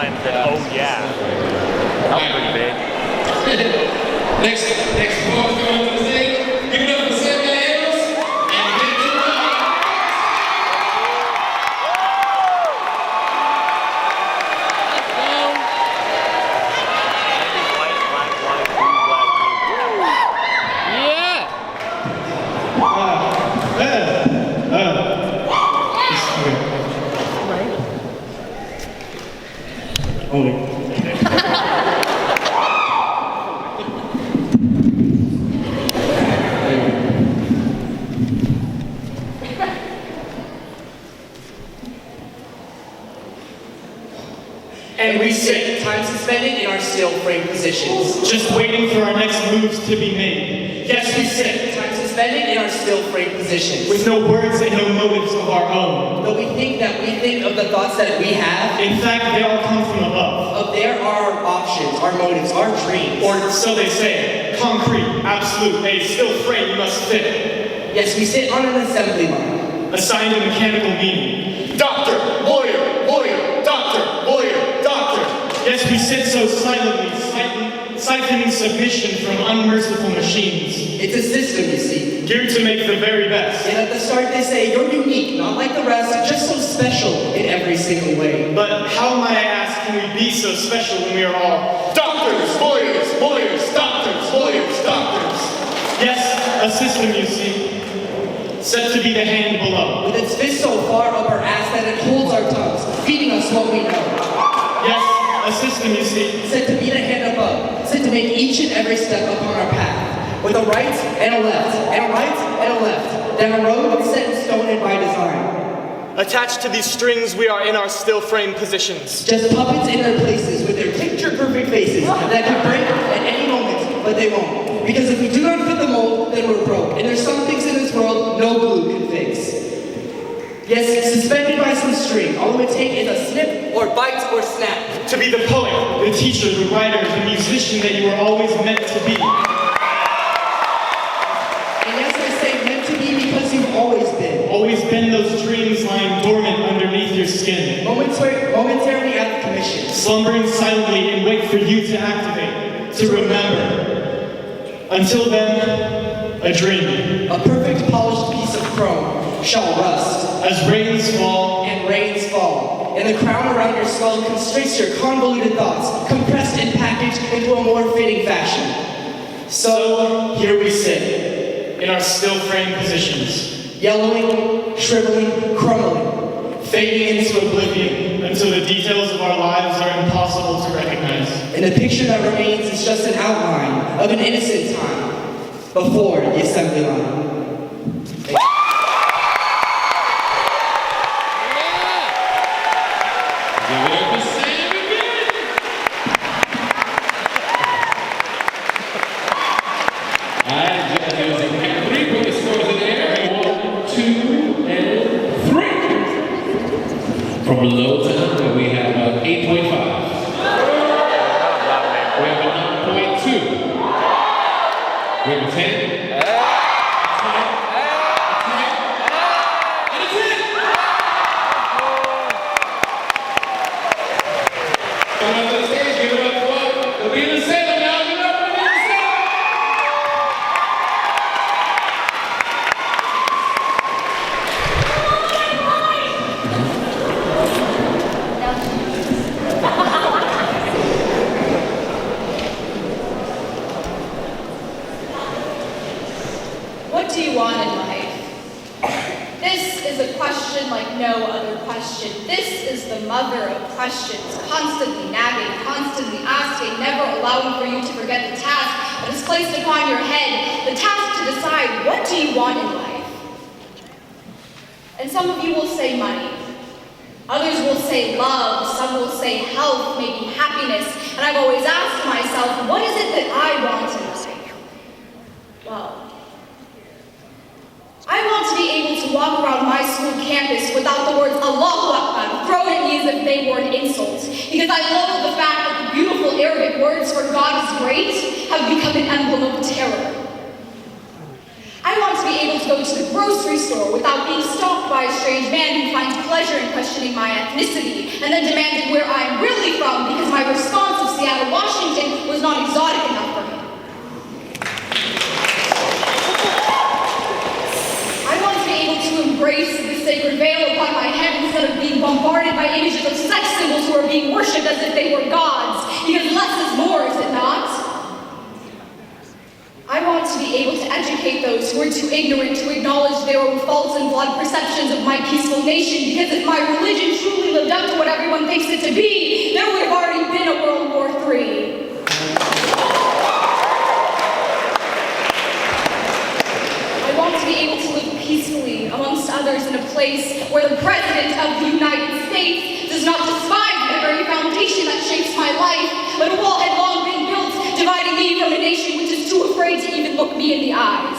lines than oh yeah. That was pretty big. Next performance going to the stage. Give it up for Sam Gallegos and Victor. And we sit, time suspended in our still frame positions. Just waiting for our next moves to be made. Yes, we sit, time suspended in our still frame positions. With no words and no motives of our own. Though we think of the thoughts that we have. In fact, they all come from above. There are our options, our motives, our dreams. Or so they say, concrete, absolute, a still frame must fit. Yes, we sit on an assembly line. Assigned a mechanical meaning. Doctor, lawyer, lawyer, doctor, lawyer, doctor. Yes, we sit so silently, siphoning submission from unmerciful machines. It's a system, you see. Geared to make the very best. And at the start they say, you're unique, not like the rest, just so special in every single way. But how, might I ask, can we be so special when we are all doctors, lawyers, lawyers, doctors, lawyers, doctors? Yes, a system, you see. Set to be the hand below. With its fist so far up our ass that it holds our tongues, feeding us what we know. Yes, a system, you see. Set to be the hand above, set to make each and every step upon our path. With a right and a left, and a right and a left. Then a road set in stone and by design. Attached to these strings, we are in our still frame positions. Just puppets in their places with their picture-perfect faces that could break at any moment, but they won't. Because if we do not fit the mold, then we're broke. And there's some things in this world no glue can fix. Yes, suspended by some string, all it would take is a snip or bite or snap. To be the poet, the teacher, the writer, the musician that you were always meant to be. And yes, I say meant to be because you've always been. Always been those dreams lying dormant underneath your skin. Momentarily at the commission. Slumbering silently and wait for you to activate, to remember. Until then, a dream. A perfect polished piece of chrome shall rust. As rains fall. And rains fall. And the crown around your skull constricts your convoluted thoughts, compressed and packaged into a more fitting fashion. So, here we sit. In our still frame positions. Yellowing, shriveling, crumbling. Fading into oblivion until the details of our lives are impossible to recognize. And the picture that remains is just an outline of an innocent time before the assembly line. From low to under, we have 8.5. We have a 9.2. We have a 10. Come up to the stage, give it up for the Nabeala Salem. Y'all give it up for the Nabeala Salem. What do you want in life? This is a question like no other question. This is the mother of questions, constantly nagging, constantly asking, never allowing for you to forget the task that is placed upon your head, the task to decide what do you want in life. And some of you will say money. Others will say love, some will say health, maybe happiness. And I've always asked myself, what is it that I want in life? Well, I want to be able to walk around my school campus without the words Allahu Akbar thrown at me as if they were an insult. Because I love the fact that the beautiful Arabic words for God is great have become an emblem of terror. I want to be able to go to the grocery store without being stalked by a strange man who finds pleasure in questioning my ethnicity and then demanding where I'm really from boys who are too ignorant to acknowledge their own faults and flawed perceptions of my peaceful nation, because if my religion truly lived up to what everyone thinks it to be, there would have already been a World War III. I want to be able to live peacefully amongst others in a place where the President of the United States does not despise the very foundation that shapes my life, but a wall had long been built dividing me from a nation which is too afraid to even look me in the eyes.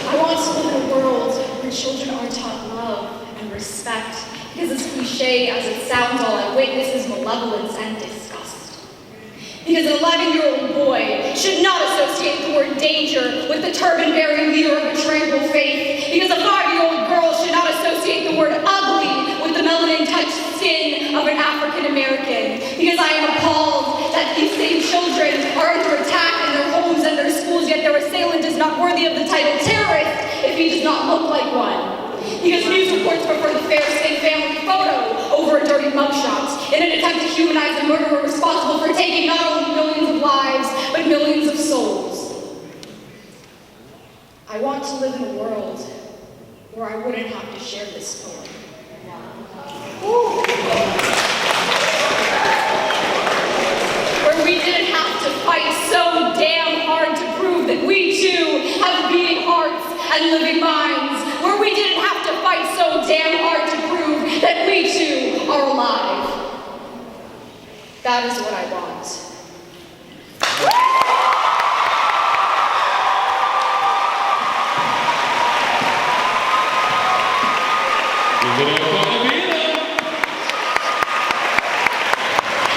I want to live in a world where children are taught love and respect, because as cliche as it sounds, all I witness is malevolence and disgust. Because an 11-year-old boy should not associate the word danger with the turban-bearing leader of a tranquil faith. Because a 5-year-old girl should not associate the word ugly with the melanin-touched skin of an African-American. Because I am appalled that these same children are under attack in their homes and their schools, yet their assailant is not worthy of the title terrorist if he does not look like one. Because news reports prefer the fair-skinned family photo over a dirty mugshot in an attempt to humanize the murderer responsible for taking not only millions of lives, but millions of souls. I want to live in a world where I wouldn't have to share this story. Where we didn't have to fight so damn hard to prove that we too have beating hearts and living minds. Where we didn't have to fight so damn hard to prove that we too are alive. That is what I want. Give it up for Nabeala.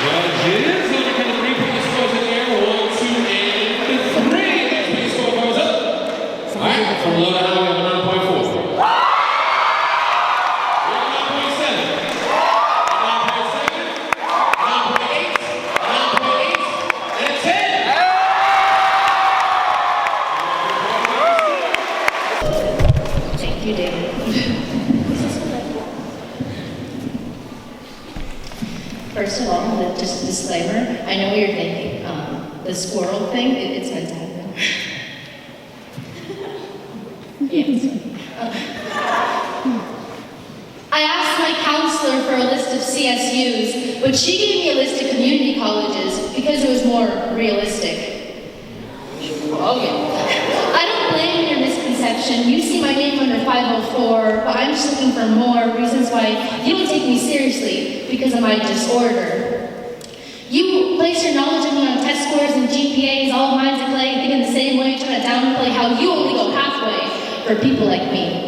Judges, on the count of 3, put the scores in the air. 1, 2, and 3. Next place score comes up. All right, from low to high, we have a 9.4. We have 9.7. 9.7. 9.8. 9.8. And a 10. Thank you, David. First of all, just a disclaimer, I know what you're thinking. The squirrel thing, it's meant to happen. Yes. I asked my counselor for a list of CSUs, but she gave me a list of community colleges because it was more realistic. Oh yeah. I don't blame your misconception. You see my name under 504, but I'm just looking for more reasons why you don't take me seriously because of my disorder. You place your knowledge of me on test scores and GPAs, all minds at play, think in the same way, trying to downplay how you only go halfway for people like me.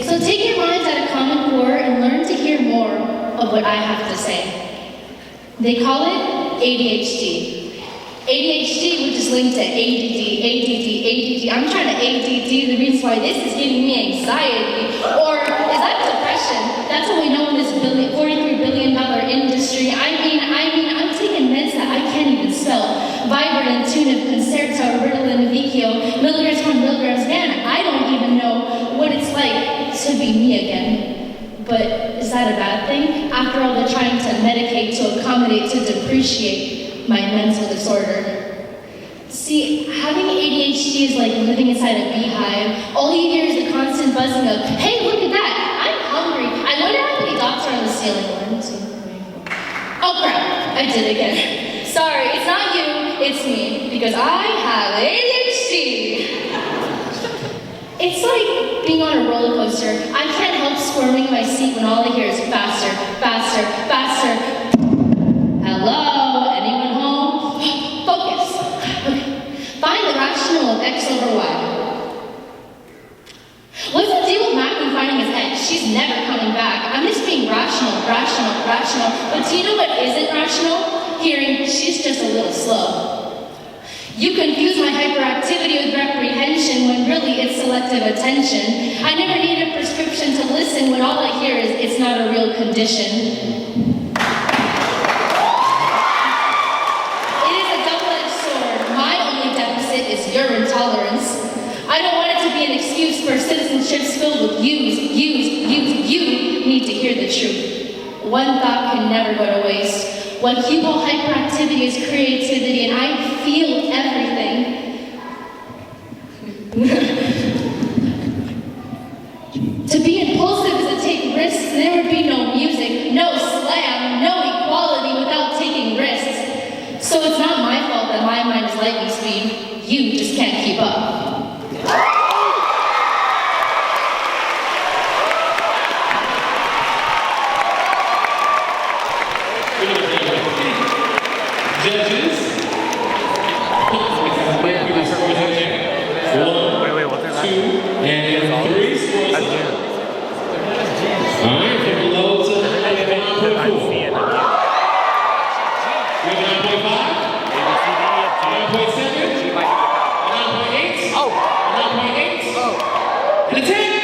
So take your minds out of Common Core and learn to hear more of what I have to say. They call it ADHD. ADHD, which is linked to ADD. I'm trying to ADD the reasons why this is giving me anxiety. Or is that depression? That's what we know in this $43 billion industry. I mean, I'm taking meds that I can't even spell. Vibrant, Tunic, Concerto, Ritalin, Vikio, milligrams upon milligrams. Man, I don't even know what it's like to be me again. But is that a bad thing? After all, they're trying to medicate, to accommodate, to depreciate my mental disorder. See, having ADHD is like living inside a beehive. All you hear is the constant buzzing of, hey, look at that, I'm hungry. I wonder how many dots are on the ceiling. 1, 2, 3, 4. Oh crap, I did it again. Sorry, it's not you, it's me, because I have ADHD. It's like being on a roller coaster. I can't help squirming in my seat when all I hear is faster, faster, faster. Hello, anyone home? Focus. Okay. Find the rational of X over Y. What's the deal with Macklin finding his ex? She's never coming back. I'm just being rational. But do you know what isn't rational? Hearing, she's just a little slow. You confuse my hyperactivity with reprehension when really it's selective attention. I never need a prescription to listen when all I hear is it's not a real condition. It is a double-edged sword. My only deficit is your intolerance. I don't want it to be an excuse for citizenships filled with yous. You need to hear the truth. One thought can never go to waste. What cue ball hyperactivity is creativity, and I feel everything. To be impulsive is to take risks, and there would be no music, no slam, no equality without taking risks. So it's not my fault that my mind is lightning speed. You just can't keep up. Judges. Wait, what's that? 2 and 3 scores up. All right, from low to 9.4. We have 9.5, 9.7, 9.8, 9.8, and a 10.